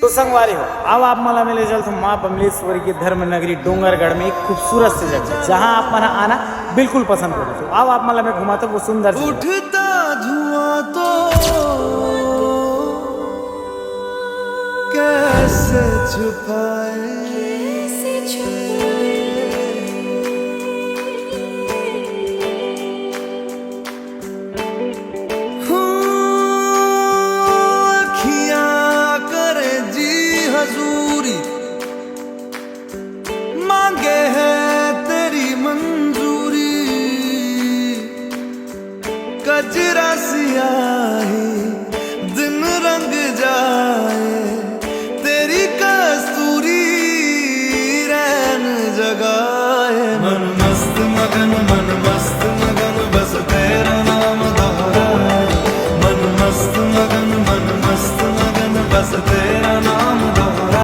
तो संगवारी हो, अब आप मला मिले चलते माँ बमलेश्वरी की धर्म नगरी डोंगरगढ़ में एक खूबसूरत सी जगह जहाँ आप मना आना बिल्कुल पसंद करो। तो अब आप मला में घुमाते वो सुंदर सी जगह। उठता धुआं तो कैसे छुपाए